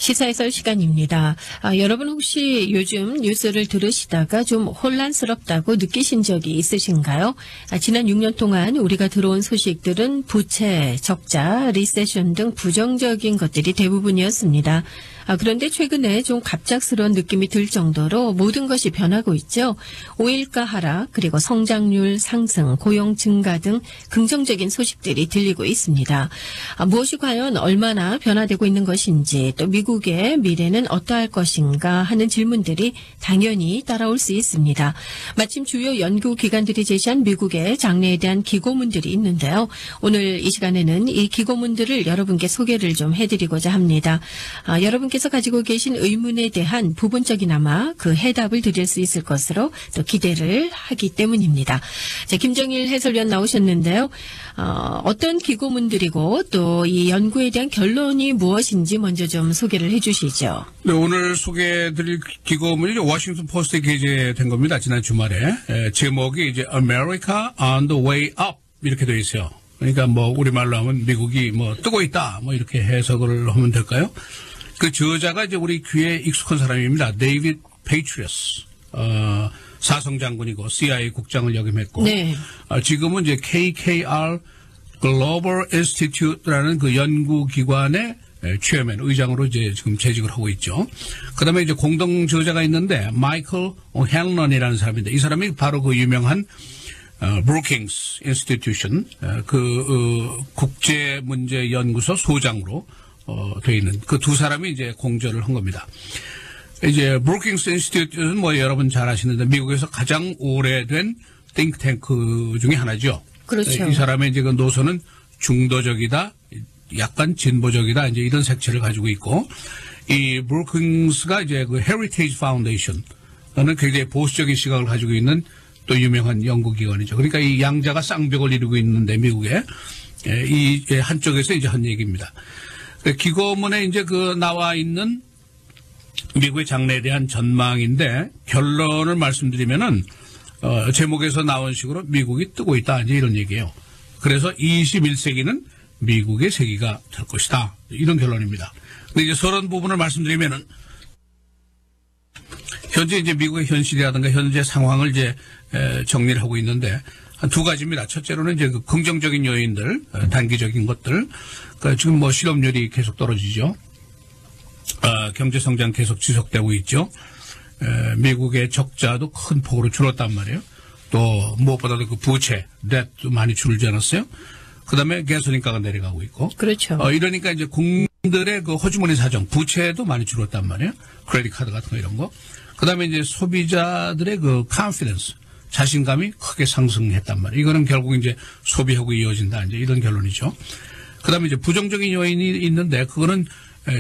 시사해설 시간입니다. 여러분 혹시 요즘 뉴스를 들으시다가 좀 혼란스럽다고 느끼신 적이 있으신가요? 지난 6년 동안 우리가 들어온 소식들은 부채, 적자, 리세션 등 부정적인 것들이 대부분이었습니다. 그런데 최근에 좀 갑작스러운 느낌이 들 정도로 모든 것이 변하고 있죠. 오일가 하락, 그리고 성장률 상승, 고용 증가 등 긍정적인 소식들이 들리고 있습니다. 무엇이 과연 얼마나 변화되고 있는 것인지, 또 미국의 미래는 어떠할 것인가 하는 질문들이 당연히 따라올 수 있습니다. 마침 주요 연구기관들이 제시한 미국의 장래에 대한 기고문들이 있는데요. 오늘 이 시간에는 이 기고문들을 여러분께 소개를 좀 해드리고자 합니다. 여러분께서 가지고 계신 의문에 대한 부분적이나마 그 해답을 드릴 수 있을 것으로 또 기대를 하기 때문입니다. 자, 김정일 해설위원 나오셨는데요. 어떤 기고문들이고 또 이 연구에 대한 결론이 무엇인지 먼저 좀 소개를 해 주시죠. 네, 오늘 소개해드릴 기고문이 워싱턴 포스트에 게재된 겁니다. 지난 주말에. 제목이 이제 America on the way up 이렇게 되어 있어요. 그러니까 뭐 우리말로 하면 미국이 뭐 뜨고 있다 뭐 이렇게 해석을 하면 될까요? 그 저자가 이제 우리 귀에 익숙한 사람입니다. 데이비드 페이트리어스. 사성장군이고 CIA 국장을 역임했고. 네. 지금은 이제 KKR Global Institute라는 그 연구기관의 체어맨, 의장으로 이제 지금 재직을 하고 있죠. 그 다음에 이제 공동 저자가 있는데, 마이클 오헨런이라는 사람인데, 이 사람이 바로 그 유명한 브루킹스 인스티튜션, 국제문제연구소 소장으로 되어 있는 그 두 사람이 이제 공저를 한 겁니다. 이제 브루킹스 인스티튜트는 뭐 여러분 잘 아시는데 미국에서 가장 오래된 띵크탱크 중에 하나죠. 그렇죠. 이 사람의 이제 그 노선은 중도적이다, 약간 진보적이다, 이제 이런 색채를 가지고 있고, 이 브루킹스가 이제 그 헤리테이지 파운데이션은 굉장히 보수적인 시각을 가지고 있는 또 유명한 연구기관이죠. 그러니까 이 양자가 쌍벽을 이루고 있는데 미국에 이 한쪽에서 이제 한 얘기입니다. 기고문에 이제 그 나와 있는 미국의 장래에 대한 전망인데 결론을 말씀드리면은 제목에서 나온 식으로 미국이 뜨고 있다 이제 이런 얘기예요. 그래서 21세기는 미국의 세기가 될 것이다 이런 결론입니다. 근데 이제 서론 부분을 말씀드리면은 현재 이제 미국의 현실이라든가 현재 상황을 이제 정리를 하고 있는데 한 두 가지입니다. 첫째로는 이제 그 긍정적인 요인들, 단기적인 것들. 그러니까 지금 뭐 실업률이 계속 떨어지죠. 경제 성장 계속 지속되고 있죠. 미국의 적자도 큰 폭으로 줄었단 말이에요. 또 무엇보다도 그 부채, 뎨도 많이 줄지 않았어요. 그다음에 가솔린가가 내려가고 있고. 그렇죠. 이러니까 이제 국민들의 그 호주머니 사정, 부채도 많이 줄었단 말이에요. 크레딧 카드 같은 거 이런 거. 그다음에 이제 소비자들의 그 컨피던스, 자신감이 크게 상승했단 말이에요. 이거는 결국 이제 소비하고 이어진다 이제 이런 결론이죠. 그다음에 이제 부정적인 요인이 있는데 그거는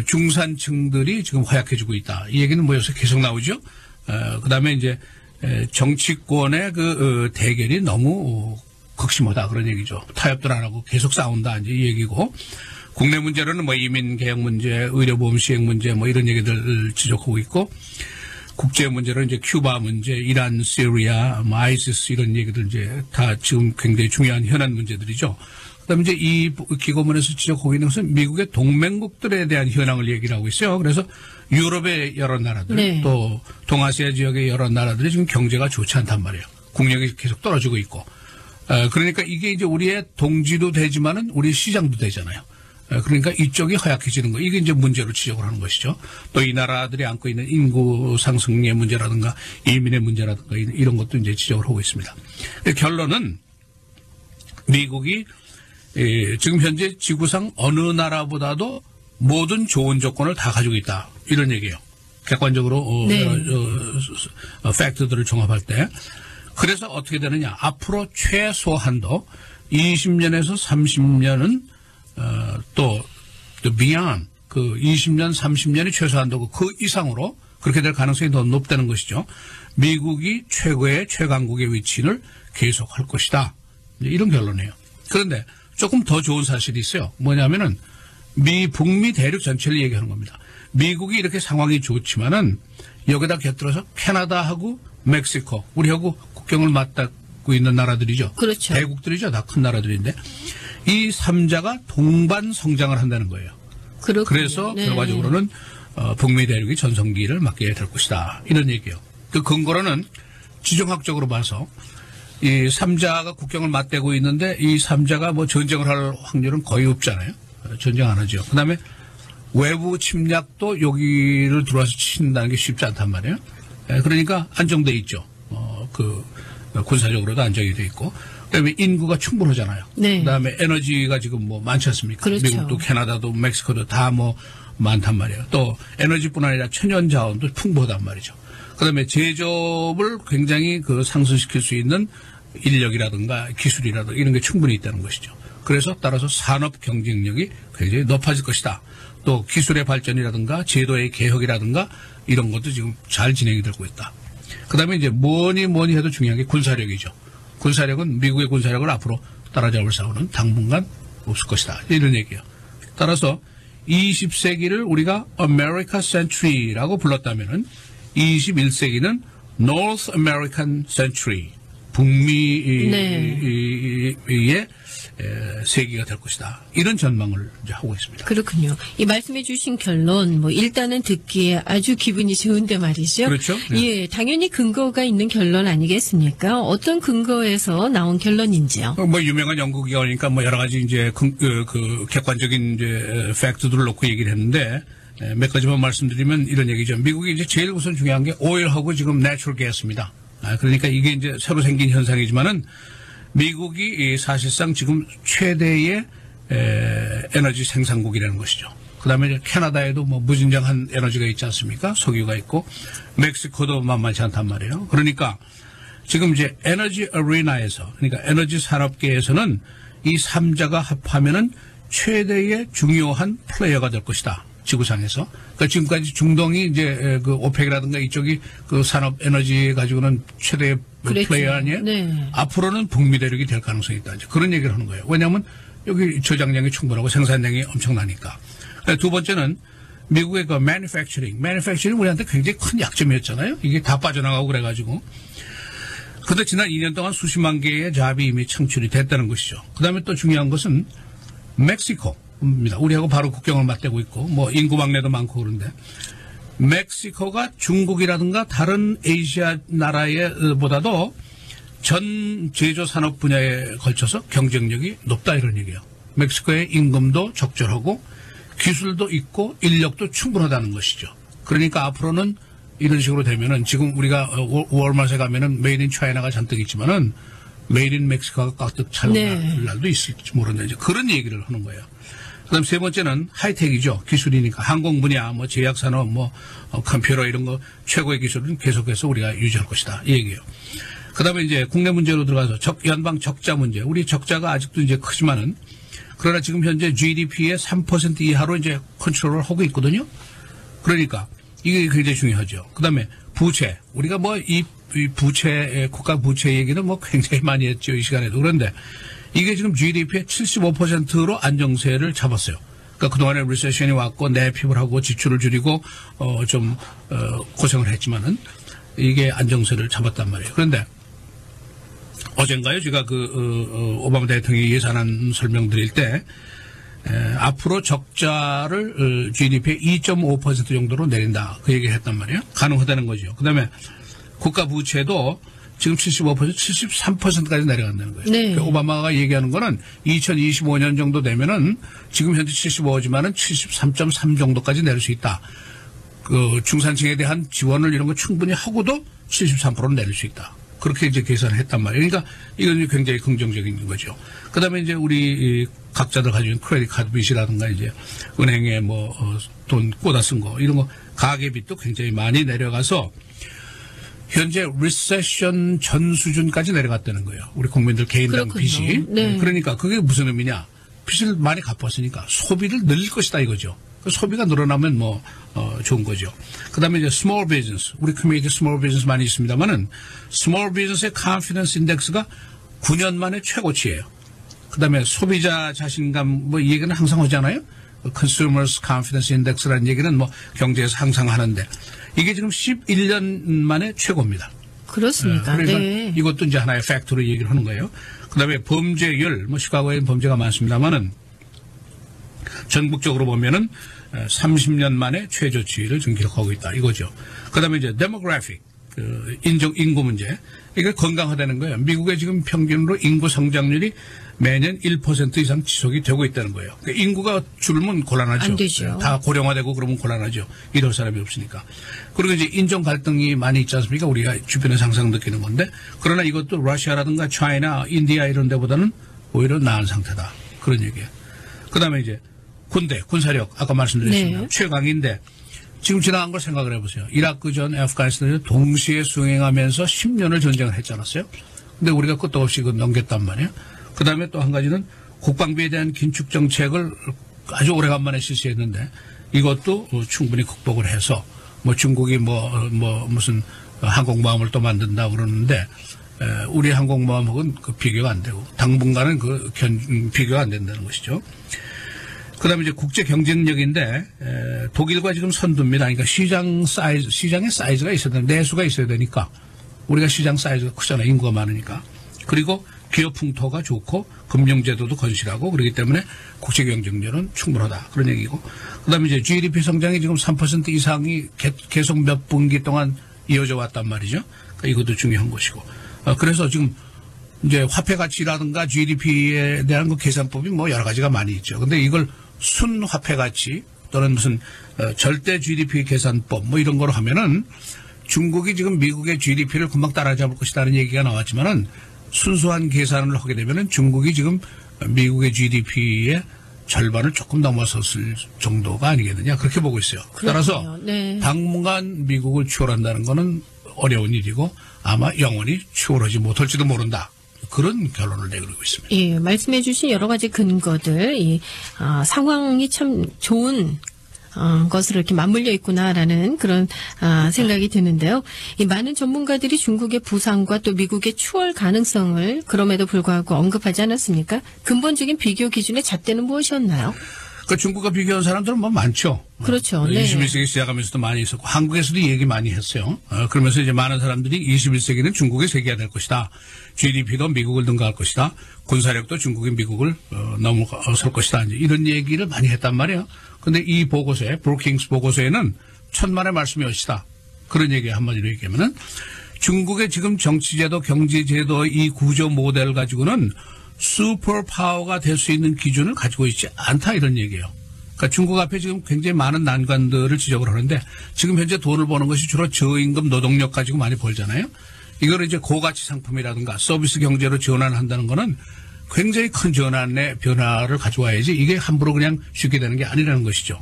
중산층들이 지금 허약해지고 있다. 이 얘기는 뭐 요새 계속 나오죠. 그다음에 이제 정치권의 그 대결이 너무 극심하다 그런 얘기죠. 타협들 안 하고 계속 싸운다 이제 이 얘기고, 국내 문제로는 뭐 이민 개혁 문제, 의료보험 시행 문제 뭐 이런 얘기들을 지적하고 있고, 국제 문제로 이제 큐바 문제, 이란, 시리아, 뭐 아이시스 이런 얘기들 이제 다 지금 굉장히 중요한 현안 문제들이죠. 그다음에 이제 이 기고문에서 지적하고 있는 것은 미국의 동맹국들에 대한 현황을 얘기를 하고 있어요. 그래서 유럽의 여러 나라들, 네. 또 동아시아 지역의 여러 나라들이 지금 경제가 좋지 않단 말이에요. 국력이 계속 떨어지고 있고. 그러니까 이게 이제 우리의 동지도 되지만은 우리 시장도 되잖아요. 그러니까 이쪽이 허약해지는 거, 이게 이제 문제로 지적을 하는 것이죠. 또 이 나라들이 안고 있는 인구 상승의 문제라든가 이민의 문제라든가 이런 것도 이제 지적을 하고 있습니다. 결론은 미국이 지금 현재 지구상 어느 나라보다도 모든 좋은 조건을 다 가지고 있다 이런 얘기예요. 객관적으로 네. 팩트들을 종합할 때. 그래서 어떻게 되느냐, 앞으로 최소한도 20년에서 30년은 또 beyond 그 20년 30년이 최소한도고 그 이상으로 그렇게 될 가능성이 더 높다는 것이죠. 미국이 최고의 최강국의 위치를 계속할 것이다 이런 결론이에요. 그런데 조금 더 좋은 사실이 있어요. 뭐냐면은 북미 대륙 전체를 얘기하는 겁니다. 미국이 이렇게 상황이 좋지만은 여기다 곁들여서 캐나다하고 멕시코, 우리하고 국경을 맞닿고 있는 나라들이죠. 그렇죠. 대국들이죠. 다 큰 나라들인데 이 3자가 동반 성장을 한다는 거예요. 그렇군요. 그래서 네. 결과적으로는 북미 대륙이 전성기를 맞게 될 것이다. 이런 얘기예요. 그 근거로는 지정학적으로 봐서 이 3자가 국경을 맞대고 있는데 이 3자가 뭐 전쟁을 할 확률은 거의 없잖아요. 전쟁 안 하죠. 그다음에 외부 침략도 여기를 들어와서 친다는 게 쉽지 않단 말이에요. 그러니까 안정돼 있죠. 그 군사적으로도 안정이 돼 있고, 그다음에 인구가 충분하잖아요. 네. 그다음에 에너지가 지금 뭐 많지 않습니까? 그렇죠. 미국도 캐나다도 멕시코도 다 뭐 많단 말이에요. 또 에너지뿐 아니라 천연 자원도 풍부하단 말이죠. 그다음에 제조업을 굉장히 그 상승시킬 수 있는 인력이라든가 기술이라든가 이런 게 충분히 있다는 것이죠. 그래서 따라서 산업 경쟁력이 굉장히 높아질 것이다. 또 기술의 발전이라든가 제도의 개혁이라든가 이런 것도 지금 잘 진행이 되고 있다. 그다음에 이제 뭐니 해도 중요한 게 군사력이죠. 군사력은 미국의 군사력을 앞으로 따라잡을 싸우는 당분간 없을 것이다. 이런 얘기예요. 따라서 20세기를 우리가 America Century라고 불렀다면은 21세기는 North American Century, 북미의 세기가 될 것이다. 이런 전망을 이제 하고 있습니다. 그렇군요. 이 말씀해 주신 결론, 뭐, 일단은 듣기에 아주 기분이 좋은데 말이죠. 그렇죠. 네. 예, 당연히 근거가 있는 결론 아니겠습니까? 어떤 근거에서 나온 결론인지요? 뭐, 유명한 연구기관이니까 뭐, 여러 가지 이제 그 객관적인 이제 팩트들을 놓고 얘기를 했는데, 몇 가지만 말씀드리면 이런 얘기죠. 미국이 이제 제일 우선 중요한 게 오일하고 지금 내추럴 가스입니다. 그러니까 이게 이제 새로 생긴 현상이지만은, 미국이 사실상 지금 최대의 에너지 생산국이라는 것이죠. 그다음에 캐나다에도 뭐 무진장한 에너지가 있지 않습니까? 석유가 있고 멕시코도 만만치 않단 말이에요. 그러니까 지금 이제 에너지 어리나에서, 그러니까 에너지 산업계에서는 이 3자가 합하면은 최대의 중요한 플레이어가 될 것이다. 지구상에서. 그러니까 지금까지 중동이 이제 그 오펙이라든가 이쪽이 그 산업 에너지 가지고는 최대의 플레이어 아니에요? 네. 앞으로는 북미 대륙이 될 가능성이 있다. 이제 그런 얘기를 하는 거예요. 왜냐하면 여기 저장량이 충분하고 생산량이 엄청나니까. 두 번째는 미국의 그 manufacturing 우리한테 굉장히 큰 약점이었잖아요. 이게 다 빠져나가고 그래가지고. 그런데 지난 2년 동안 수십만 개의 잡이 이미 창출이 됐다는 것이죠. 그다음에 또 중요한 것은 멕시코입니다. 우리하고 바로 국경을 맞대고 있고 뭐 인구 막내도 많고 그런데 멕시코가 중국이라든가 다른 아시아 나라에 보다도 전 제조 산업 분야에 걸쳐서 경쟁력이 높다 이런 얘기예요. 멕시코의 임금도 적절하고 기술도 있고 인력도 충분하다는 것이죠. 그러니까 앞으로는 이런 식으로 되면은 지금 우리가 월마트에 가면은 메이드 인 차이나가 잔뜩 있지만은 메이드 인 멕시코가 가득 차는 네. 날도 있을지 모르는데 이제 그런 얘기를 하는 거예요. 그다음 세 번째는 하이텍이죠. 기술이니까 항공 분야, 뭐 제약 산업, 뭐 컴퓨터 이런 거 최고의 기술은 계속해서 우리가 유지할 것이다 이 얘기예요. 그다음에 이제 국내 문제로 들어가서 연방 적자 문제. 우리 적자가 아직도 이제 크지만은 그러나 지금 현재 GDP의 3% 이하로 이제 컨트롤을 하고 있거든요. 그러니까 이게 굉장히 중요하죠. 그다음에 부채. 우리가 뭐 이 부채, 국가 부채 얘기는 뭐 굉장히 많이 했죠. 이 시간에도. 그런데 이게 지금 GDP의 75%로 안정세를 잡았어요. 그러니까 그동안에 리세션이 왔고 내피을 하고 지출을 줄이고 좀 고생을 했지만은 이게 안정세를 잡았단 말이에요. 그런데 어젠가요 제가 오바마 대통령이 예산안 설명드릴 때 앞으로 적자를 GDP의 2.5% 정도로 내린다 그 얘기를 했단 말이에요. 가능하다는 거죠. 그다음에 국가 부채도 지금 75%, 73%까지 내려간다는 거예요. 네. 그러니까 오바마가 얘기하는 거는 2025년 정도 되면은 지금 현재 75지만은 73.3 정도까지 내릴 수 있다. 그 중산층에 대한 지원을 이런 거 충분히 하고도 73%는 내릴 수 있다. 그렇게 이제 계산을 했단 말이에요. 그러니까 이건 굉장히 긍정적인 거죠. 그 다음에 이제 우리 각자들 가지고 있는 크레딧 카드 빚이라든가 이제 은행에 뭐 돈 꽂아 쓴 거 이런 거 가계빚도 굉장히 많이 내려가서 현재 리세션 전 수준까지 내려갔다는 거예요. 우리 국민들 개인당 그렇군요. 빚이. 네. 그러니까 그게 무슨 의미냐. 빚을 많이 갚았으니까 소비를 늘릴 것이다 이거죠. 소비가 늘어나면 뭐 좋은 거죠. 그다음에 이제 스몰 비즈니스. 우리 커뮤니티 스몰 비즈니스 많이 있습니다만은 스몰 비즈니스의 컨피던스 인덱스가 9년 만에 최고치예요. 그다음에 소비자 자신감 뭐 이 얘기는 항상 하잖아요. Consumers Confidence Index라는 얘기는 뭐 경제에서 항상 하는데 이게 지금 11년 만에 최고입니다. 그렇습니까? 그러니까 네. 이것도 이제 하나의 팩트로 얘기를 하는 거예요. 그다음에 범죄율, 뭐 시카고에 범죄가 많습니다만은 전국적으로 보면은 30년 만에 최저치를 지금 기록하고 있다 이거죠. 그다음에 이제 데모그래픽 인구 문제 이게 건강하다는 거예요. 미국의 지금 평균으로 인구 성장률이 매년 1% 이상 지속이 되고 있다는 거예요. 그러니까 인구가 줄면 곤란하죠. 안 되죠. 다 고령화되고 그러면 곤란하죠. 이럴 사람이 없으니까. 그리고 이제 인종 갈등이 많이 있지 않습니까? 우리가 주변에서 항상 느끼는 건데 그러나 이것도 러시아라든가 차이나 인디아 이런 데보다는 오히려 나은 상태다. 그런 얘기예요. 그다음에 이제 군사력 아까 말씀드렸습니다. 네. 최강인데 지금 지나간 걸 생각을 해보세요. 이라크 전 애프가니스탄에 동시에 수행하면서 10년을 전쟁을 했지 않았어요? 근데 우리가 끝도 없이 넘겼단 말이에요. 그 다음에 또 한 가지는 국방비에 대한 긴축 정책을 아주 오래간만에 실시했는데 이것도 충분히 극복을 해서 뭐 중국이 무슨 항공모함을 또 만든다 그러는데 우리 항공모함하고는 그 비교가 안 되고 당분간은 비교가 안 된다는 것이죠. 그 다음에 이제 국제 경쟁력인데, 독일과 지금 선두입니다. 그러니까 시장의 사이즈가 있어야 되는, 내수가 있어야 되니까, 우리가 시장 사이즈가 크잖아요. 인구가 많으니까. 그리고 기업 풍토가 좋고, 금융제도도 건실하고, 그렇기 때문에 국제 경쟁력은 충분하다. 그런 얘기고. 그 다음에 이제 GDP 성장이 지금 3% 이상이 계속 몇 분기 동안 이어져 왔단 말이죠. 그러니까 이것도 중요한 것이고. 그래서 지금 이제 화폐 가치라든가 GDP에 대한 그 계산법이 뭐 여러 가지가 많이 있죠. 근데 이걸 순화폐 가치 또는 무슨 절대 GDP 계산법 뭐 이런 거로 하면은 중국이 지금 미국의 GDP를 금방 따라잡을 것이라는 얘기가 나왔지만은 순수한 계산을 하게 되면은 중국이 지금 미국의 GDP의 절반을 조금 넘어섰을 정도가 아니겠느냐 그렇게 보고 있어요. 그렇군요. 따라서 네. 당분간 미국을 추월한다는 거는 어려운 일이고 아마 영원히 추월하지 못할지도 모른다. 그런 결론을 내고 있습니다. 예, 말씀해 주신 여러 가지 근거들, 상황이 참 좋은 것으로 이렇게 맞물려 있구나라는 그런 생각이 드는데요. 이 많은 전문가들이 중국의 부상과 또 미국의 추월 가능성을 그럼에도 불구하고 언급하지 않았습니까? 근본적인 비교 기준의 잣대는 무엇이었나요? 그 중국과 비교한 사람들은 뭐 많죠. 그렇죠. 네. 21세기 시작하면서도 많이 있었고 한국에서도 얘기 많이 했어요. 그러면서 이제 많은 사람들이 21세기는 중국의 세계가 될 것이다. GDP도 미국을 능가할 것이다. 군사력도 중국이 미국을 넘어설 것이다. 이제 이런 얘기를 많이 했단 말이에요. 근데 이 보고서에 브루킹스 보고서에는 천만의 말씀이 없이다. 그런 얘기 한마디로 얘기하면은 중국의 지금 정치제도, 경제제도 이 구조 모델을 가지고는 슈퍼 파워가 될 수 있는 기준을 가지고 있지 않다 이런 얘기예요. 그러니까 중국 앞에 지금 굉장히 많은 난관들을 지적을 하는데 지금 현재 돈을 버는 것이 주로 저임금 노동력 가지고 많이 벌잖아요. 이걸 이제 고가치 상품이라든가 서비스 경제로 전환을 한다는 거는 굉장히 큰 전환의 변화를 가져와야지 이게 함부로 그냥 쉽게 되는 게 아니라는 것이죠.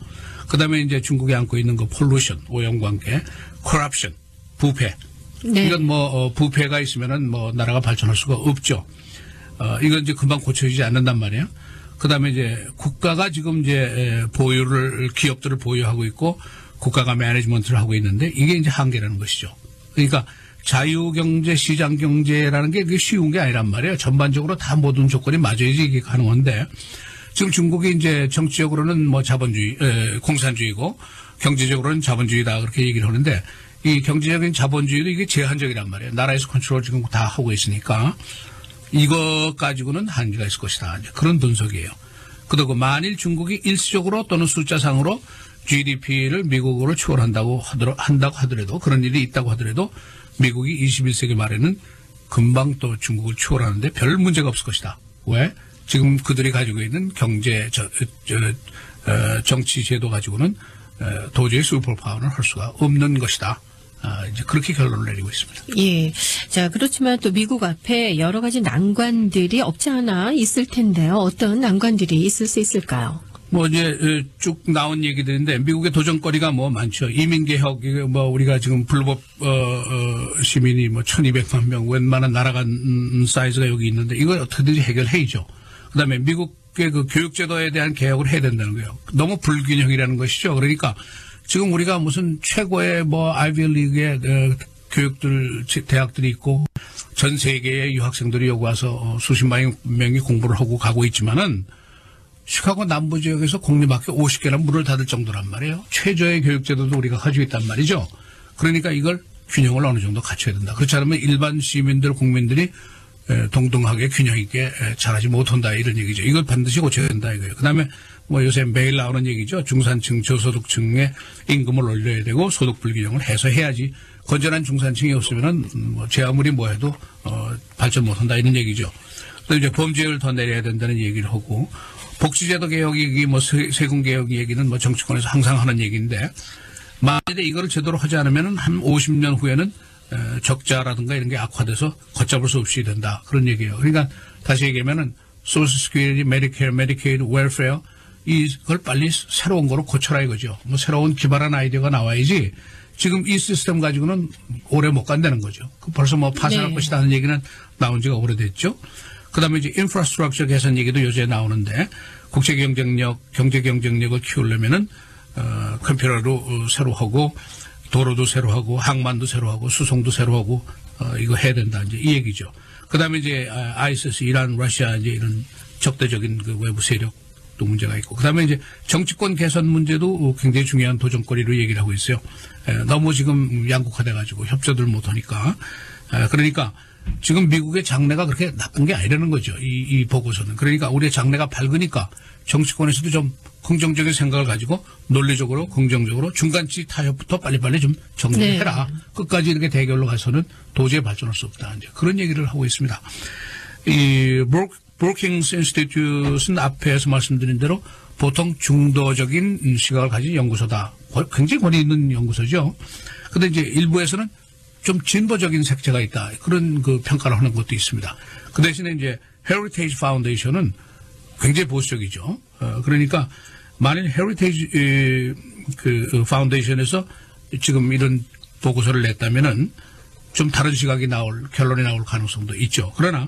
그다음에 이제 중국이 안고 있는 그 폴루션, 오염관계, 커럽션, 부패. 네. 이건 부패가 있으면은 나라가 발전할 수가 없죠. 이건 이제 금방 고쳐지지 않는단 말이에요. 그 다음에 이제 국가가 지금 이제 기업들을 보유하고 있고 국가가 매니지먼트를 하고 있는데 이게 이제 한계라는 것이죠. 그러니까 자유경제, 시장경제라는 게 그게 쉬운 게 아니란 말이에요. 전반적으로 다 모든 조건이 맞아야지 이게 가능한데 지금 중국이 이제 정치적으로는 자본주의, 공산주의고 경제적으로는 자본주의다 그렇게 얘기를 하는데 이 경제적인 자본주의도 이게 제한적이란 말이에요. 나라에서 컨트롤 지금 다 하고 있으니까 이거 가지고는 한계가 있을 것이다. 그런 분석이에요. 그리고 만일 중국이 일시적으로 또는 숫자상으로 GDP를 미국으로 추월한다고 하더라도 그런 일이 있다고 하더라도 미국이 21세기 말에는 금방 또 중국을 추월하는데 별 문제가 없을 것이다. 왜? 지금 그들이 가지고 있는 경제, 정치 제도 가지고는 도저히 슈퍼파워는 할 수가 없는 것이다. 이제 그렇게 결론을 내리고 있습니다. 예. 자, 그렇지만 또 미국 앞에 여러 가지 난관들이 없지 않아 있을 텐데요. 어떤 난관들이 있을 수 있을까요? 이제 쭉 나온 얘기들인데 미국의 도전거리가 많죠. 이민개혁, 우리가 지금 불법 시민이 1,200만 명 웬만한 나라가 사이즈가 여기 있는데 이걸 어떻게든지 해결해야죠. 그다음에 미국의 그 교육제도에 대한 개혁을 해야 된다는 거예요. 너무 불균형이라는 것이죠. 그러니까 지금 우리가 무슨 최고의 아이비리그의 대학들이 있고 전 세계의 유학생들이 여기 와서 수십만 명이 공부를 하고 가고 있지만은 시카고 남부 지역에서 공립학교 50개나 문을 닫을 정도란 말이에요. 최저의 교육제도도 우리가 가지고 있단 말이죠. 그러니까 이걸 균형을 어느 정도 갖춰야 된다. 그렇지 않으면 일반 시민들, 국민들이 동등하게 균형 있게 잘하지 못한다 이런 얘기죠. 이걸 반드시 고쳐야 된다 이거예요. 그다음에 뭐 요새 매일 나오는 얘기죠. 중산층, 저소득층의 임금을 올려야 되고 소득 불균형을 해소해야지 건전한 중산층이 없으면은 제 아무리 뭐 해도 발전 못한다 이런 얘기죠. 또 이제 범죄율 더 내려야 된다는 얘기를 하고 복지제도 개혁 얘기, 뭐 세금 개혁 얘기는 뭐 정치권에서 항상 하는 얘기인데 만약에 이거를 제대로 하지 않으면은 한 50년 후에는 적자라든가 이런 게 악화돼서 걷잡을 수 없이 된다 그런 얘기예요. 그러니까 다시 얘기하면은 소셜 시큐리티, 메디케어, 메디케이드, 웰페어 이걸 빨리 새로운 거로 고쳐라 이거죠. 뭐 새로운 기발한 아이디어가 나와야지 지금 이 시스템 가지고는 오래 못 간다는 거죠. 벌써 뭐 파산할 것이다 하는 얘기는 나온 지가 오래됐죠. 그다음에 이제 인프라스트럭처 개선 얘기도 요새 나오는데 국제 경쟁력, 경제 경쟁력을 키우려면은 컴퓨터로 새로 하고 도로도 새로 하고 항만도 새로 하고 수송도 새로 하고 이거 해야 된다 이제 이 얘기죠. 그다음에 이제 ISIS, 이란, 러시아 이제 이런 적대적인 그 외부 세력도 문제가 있고 그다음에 이제 정치권 개선 문제도 굉장히 중요한 도전거리로 얘기를 하고 있어요. 너무 지금 양극화돼 가지고 협조들 못 하니까 그러니까 지금 미국의 장래가 그렇게 나쁜 게 아니라는 거죠. 이 보고서는. 그러니까 우리의 장래가 밝으니까 정치권에서도 좀 긍정적인 생각을 가지고 논리적으로 긍정적으로 중간치 타협부터 빨리빨리 좀 정리해라. 네. 끝까지 이렇게 대결로 가서는 도저히 발전할 수 없다. 이제 그런 얘기를 하고 있습니다. 이 브루킹스 인스티튜트는 앞에서 말씀드린 대로 보통 중도적인 시각을 가진 연구소다. 굉장히 권위 있는 연구소죠. 그런데 이제 일부에서는 좀 진보적인 색채가 있다. 그런 그 평가를 하는 것도 있습니다. 그 대신에 이제 헤리테이지 파운데이션은 굉장히 보수적이죠. 그러니까 만일 헤리테이지 그 파운데이션에서 지금 이런 보고서를 냈다면은 좀 다른 시각이 결론이 나올 가능성도 있죠. 그러나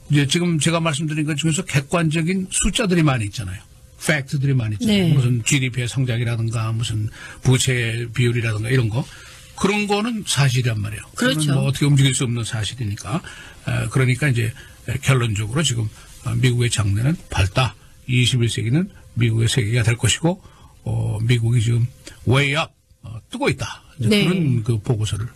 이제 지금 제가 말씀드린 것 중에서 객관적인 숫자들이 많이 있잖아요. 팩트들이 많이 있잖아요. 네. 무슨 GDP의 성장이라든가 무슨 부채 비율이라든가 이런 거. 그런 거는 사실이란 말이에요. 그렇죠. 뭐 어떻게 움직일 수 없는 사실이니까. 그러니까 이제 결론적으로 지금 미국의 장래는 밝다. 21세기는 미국의 세계가 될 것이고, 미국이 지금 way up, 뜨고 있다. 네. 그런 그 보고서를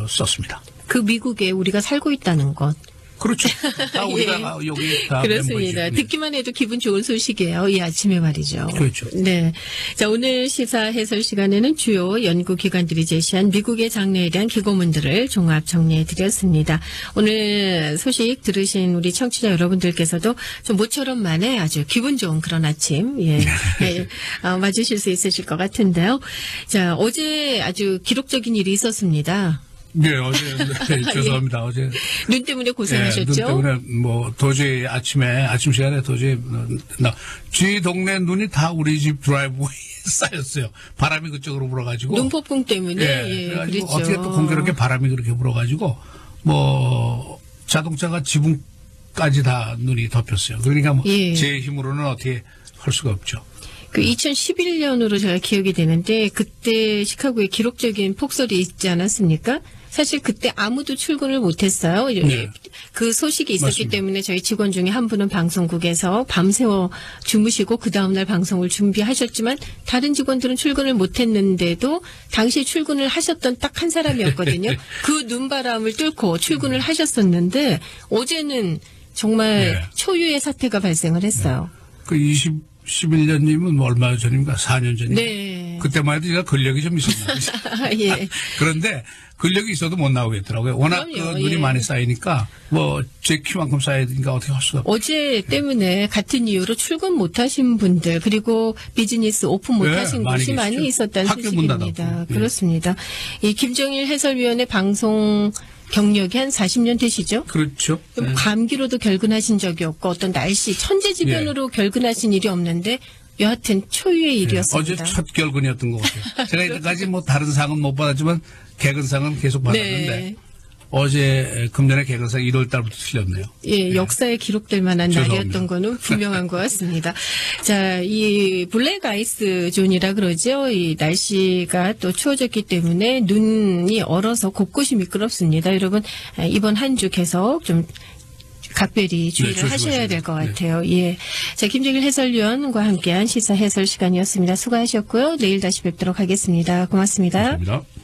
썼습니다. 그 미국에 우리가 살고 있다는 것. 그렇죠. 다 우리가 예. 여기 다 그렇습니다. 듣기만 해도 기분 좋은 소식이에요. 이 아침에 말이죠. 그렇죠. 네. 자, 오늘 시사 해설 시간에는 주요 연구기관들이 제시한 미국의 장래에 대한 기고문들을 종합 정리해 드렸습니다. 오늘 소식 들으신 우리 청취자 여러분들께서도 좀 모처럼 만에 아주 기분 좋은 그런 아침, 예, 예, 맞으실 수 있으실 것 같은데요. 자, 어제 아주 기록적인 일이 있었습니다. 네, 어제, 죄송합니다. 예. 어제. 눈 때문에 고생하셨죠? 네, 눈 때문에 뭐, 도저히 아침 시간에 도저히, 지 동네 눈이 다 우리 집 드라이브웨이에 쌓였어요. 바람이 그쪽으로 불어가지고. 눈폭풍 때문에? 예, 그렇죠. 어떻게 또 공교롭게 바람이 그렇게 불어가지고, 뭐, 자동차가 지붕까지 다 눈이 덮였어요. 그러니까 뭐, 예. 제 힘으로는 어떻게 할 수가 없죠. 그 2011년으로 제가 기억이 되는데 그때 시카고에 기록적인 폭설이 있지 않았습니까? 사실 그때 아무도 출근을 못했어요. 네. 그 소식이 있었기 맞습니다. 때문에 저희 직원 중에 한 분은 방송국에서 밤새워 주무시고 그 다음날 방송을 준비하셨지만 다른 직원들은 출근을 못했는데도 당시 출근을 하셨던 딱 한 사람이었거든요. 그 눈바람을 뚫고 출근을 하셨었는데 어제는 정말 네. 초유의 사태가 발생을 했어요. 그 11년이면 뭐 얼마 전입니까? 4년 전이니까. 네. 그때만 해도 제가 근력이 좀 있었는데. 예. 그런데 근력이 있어도 못 나오겠더라고요. 워낙 그 눈이 예. 많이 쌓이니까 뭐 제 키만큼 쌓여야 되니까 어떻게 할 수가 없어요. 어제 때문에 같은 이유로 출근 못하신 분들 그리고 비즈니스 오픈 못하신 곳이 네, 많이 있었다는 소식입니다. 네. 그렇습니다. 이 김정일 해설위원의 방송 경력이 한 40년 되시죠? 그렇죠. 네. 감기로도 결근하신 적이 없고 어떤 날씨 천재지변으로 네. 결근하신 일이 없는데 여하튼 초유의 일이었습니다. 어제 첫 결근이었던 것 같아요. 제가 이때까지 뭐 다른 상은 못 받았지만 개근상은 계속 받았는데 네. 어제 금년에 개근상 1월 달부터 틀렸네요. 예, 네. 역사에 기록될 만한 죄송합니다. 날이었던 거는 분명한 것 같습니다. 자, 이 블랙 아이스 존이라 그러죠. 이 날씨가 또 추워졌기 때문에 눈이 얼어서 곳곳이 미끄럽습니다. 여러분 이번 한 주 계속 좀 각별히 주의를 하셔야 될 것 같아요. 네. 예. 자, 김정일 해설위원과 함께한 시사 해설 시간이었습니다. 수고하셨고요. 내일 다시 뵙도록 하겠습니다. 고맙습니다. 감사합니다.